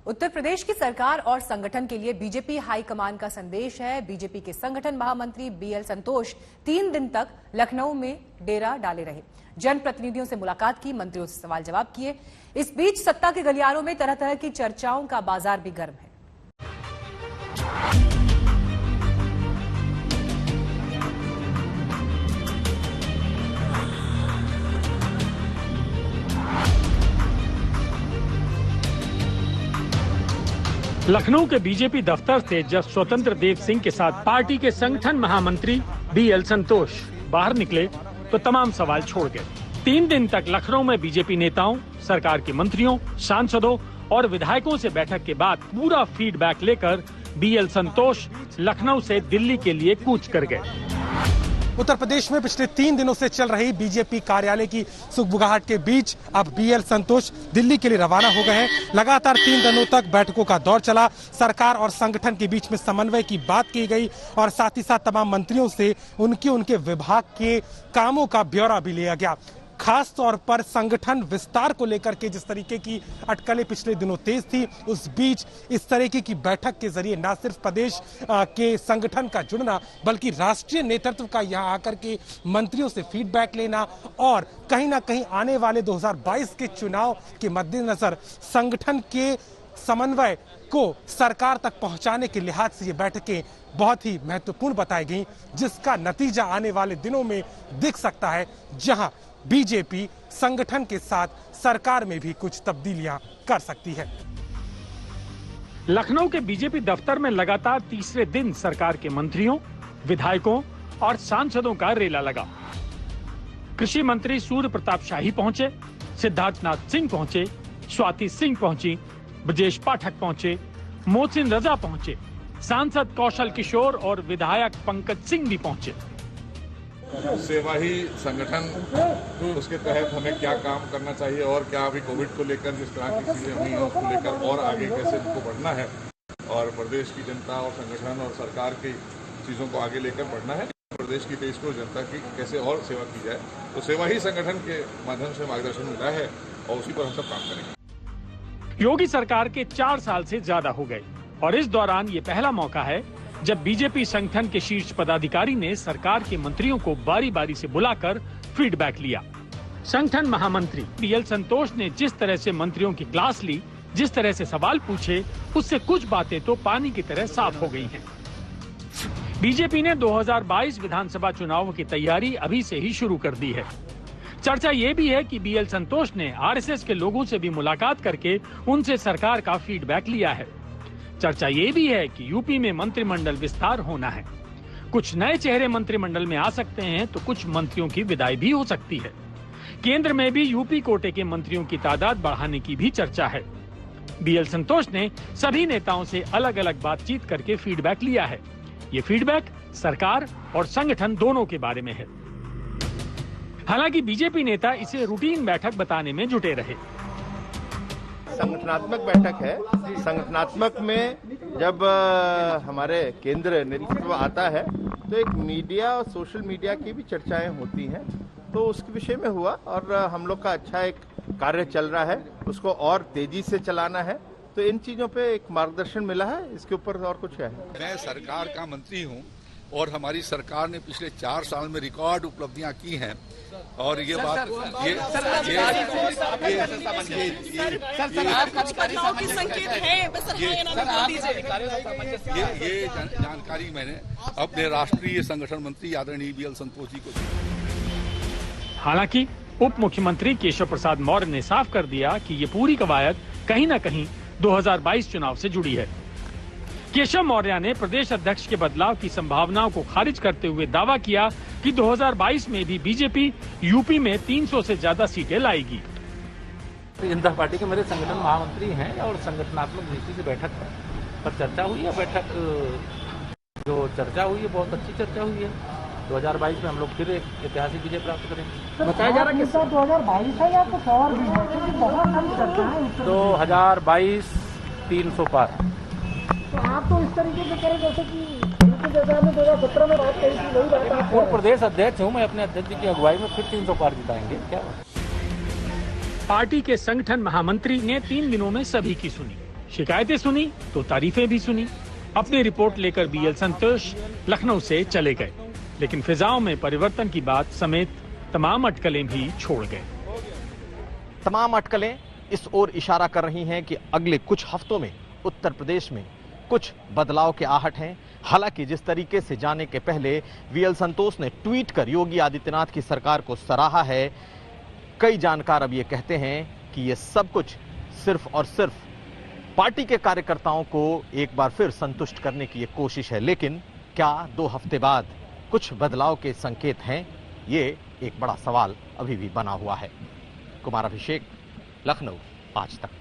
उत्तर प्रदेश की सरकार और संगठन के लिए बीजेपी हाईकमान का संदेश है। बीजेपी के संगठन महामंत्री बीएल संतोष 3 दिन तक लखनऊ में डेरा डाले रहे। जनप्रतिनिधियों से मुलाकात की, मंत्रियों से सवाल जवाब किए। इस बीच सत्ता के गलियारों में तरह तरह की चर्चाओं का बाजार भी गर्म है। लखनऊ के बीजेपी दफ्तर से जब स्वतंत्र देव सिंह के साथ पार्टी के संगठन महामंत्री बीएल संतोष बाहर निकले तो तमाम सवाल छोड़ गए। 3 दिन तक लखनऊ में बीजेपी नेताओं, सरकार के मंत्रियों, सांसदों और विधायकों से बैठक के बाद पूरा फीडबैक लेकर बीएल संतोष लखनऊ से दिल्ली के लिए कूच कर गए। उत्तर प्रदेश में पिछले 3 दिनों से चल रही बीजेपी कार्यालय की सुगबुगाहट के बीच अब बीएल संतोष दिल्ली के लिए रवाना हो गए हैं। लगातार 3 दिनों तक बैठकों का दौर चला, सरकार और संगठन के बीच में समन्वय की बात की गई और साथ ही साथ तमाम मंत्रियों से उनके विभाग के कामों का ब्यौरा भी लिया गया। खास तौर पर संगठन विस्तार को लेकर के जिस तरीके की अटकलें पिछले दिनों तेज थी, उस बीच इस तरीके की बैठक के जरिए न सिर्फ प्रदेश के संगठन का जुड़ना बल्कि राष्ट्रीय नेतृत्व का यहां आकर के मंत्रियों से फीडबैक लेना और कहीं ना कहीं आने वाले 2022 के चुनाव के मद्देनजर संगठन के समन्वय को सरकार तक पहुंचाने के लिहाज से ये बैठकें बहुत ही महत्वपूर्ण बताई गई, जिसका नतीजा आने वाले दिनों में दिख सकता है, जहां बीजेपी संगठन के साथ सरकार में भी कुछ तब्दीलियां कर सकती है। लखनऊ के बीजेपी दफ्तर में लगातार तीसरे दिन सरकार के मंत्रियों, विधायकों और सांसदों का रेला लगा। कृषि मंत्री सूर्य प्रताप शाही पहुंचे, सिद्धार्थनाथ सिंह पहुंचे, स्वाति सिंह पहुंची, ब्रजेश पाठक पहुंचे, मोहसिन रजा पहुंचे, सांसद कौशल किशोर और विधायक पंकज सिंह भी पहुंचे। सेवा ही संगठन, उसके तहत हमें क्या काम करना चाहिए और क्या अभी कोविड को लेकर जिस तरह की चीजें हुई हैं उसको लेकर और आगे कैसे उनको बढ़ना है और प्रदेश की जनता और संगठन और सरकार की चीजों को आगे लेकर बढ़ना है। प्रदेश की 23 करोड़ जनता की कैसे और सेवा की जाए, तो सेवा ही संगठन के माध्यम से मार्गदर्शन मिला है और उसी पर हम सब काम करेंगे। योगी सरकार के 4 साल से ज्यादा हो गए और इस दौरान ये पहला मौका है जब बीजेपी संगठन के शीर्ष पदाधिकारी ने सरकार के मंत्रियों को बारी बारी से बुलाकर फीडबैक लिया। संगठन महामंत्री बीएल संतोष ने जिस तरह से मंत्रियों की क्लास ली, जिस तरह से सवाल पूछे, उससे कुछ बातें तो पानी की तरह साफ हो गई हैं। बीजेपी ने 2022 विधानसभा चुनाव की तैयारी अभी से ही शुरू कर दी है। चर्चा ये भी है कि बीएल संतोष ने आरएसएस के लोगों से भी मुलाकात करके उनसे सरकार का फीडबैक लिया है। चर्चा ये भी है कि यूपी में मंत्रिमंडल विस्तार होना है। कुछ नए चेहरे मंत्रिमंडल में आ सकते हैं तो कुछ मंत्रियों की विदाई भी हो सकती है। केंद्र में भी यूपी कोटे के मंत्रियों की तादाद बढ़ाने की भी चर्चा है। बीएल संतोष ने सभी नेताओं से अलग अलग बातचीत करके फीडबैक लिया है। ये फीडबैक सरकार और संगठन दोनों के बारे में है। हालांकि बीजेपी नेता इसे रूटीन बैठक बताने में जुटे रहे। संगठनात्मक बैठक है। संगठनात्मक में जब हमारे केंद्र नेतृत्व आता है तो एक मीडिया और सोशल मीडिया की भी चर्चाएं होती हैं, तो उसके विषय में हुआ और हम लोग का अच्छा एक कार्य चल रहा है, उसको और तेजी से चलाना है, तो इन चीजों पे एक मार्गदर्शन मिला है। इसके ऊपर और कुछ है। मैं सरकार का मंत्री हूं और हमारी सरकार ने पिछले 4 साल में रिकॉर्ड उपलब्धियां की हैं और ये बात ये जानकारी मैंने अपने राष्ट्रीय संगठन मंत्री आदरणीय बीएल संतोष जी को दी। हालांकि उप मुख्यमंत्री केशव प्रसाद मौर्य ने साफ कर दिया कि ये पूरी कवायद कहीं न कहीं 2022 चुनाव से जुड़ी है। केशव मौर्य ने प्रदेश अध्यक्ष के बदलाव की संभावनाओं को खारिज करते हुए दावा किया कि 2022 में भी बीजेपी यूपी में 300 से ज्यादा सीटें लाएगी। जनता पार्टी के मेरे संगठन महामंत्री हैं और संगठनात्मक दृष्टि से बैठक पर चर्चा हुई है। बैठक जो चर्चा हुई है बहुत अच्छी चर्चा हुई है। 2022 में हम लोग फिर एक ऐतिहासिक विजय प्राप्त करेंगे। बताया जा रहा है कि 2022 है या कुछ और भी है, क्योंकि बहुत कम चर्चा है। 2022 300 पार। तो आप तो इस तरीके से करें जैसे कि 2017 में बात कही थी, वही बात आप पूर्व प्रदेश अध्यक्ष हूँ मैं, अपने अध्यक्ष की अगुवाई में फिर 300 पार जिताएंगे। क्या पार्टी के संगठन महामंत्री ने 3 दिनों में सभी की सुनी। शिकायतें सुनी तो तारीफें भी सुनी। अपनी रिपोर्ट लेकर बीएल संतोष लखनऊ से चले गए, लेकिन फिजाओं में परिवर्तन की बात समेत तमाम अटकलें भी छोड़ गए। तमाम अटकलें इस ओर इशारा कर रही हैं कि अगले कुछ हफ्तों में उत्तर प्रदेश में कुछ बदलाव के आहट हैं। हालांकि जिस तरीके से जाने के पहले बीएल संतोष ने ट्वीट कर योगी आदित्यनाथ की सरकार को सराहा है, कई जानकार अब ये कहते हैं कि ये सब कुछ सिर्फ और सिर्फ पार्टी के कार्यकर्ताओं को एक बार फिर संतुष्ट करने की ये कोशिश है। लेकिन क्या 2 हफ्ते बाद कुछ बदलाव के संकेत हैं? ये एक बड़ा सवाल अभी भी बना हुआ है। कुमार अभिषेक, लखनऊ, आज तक।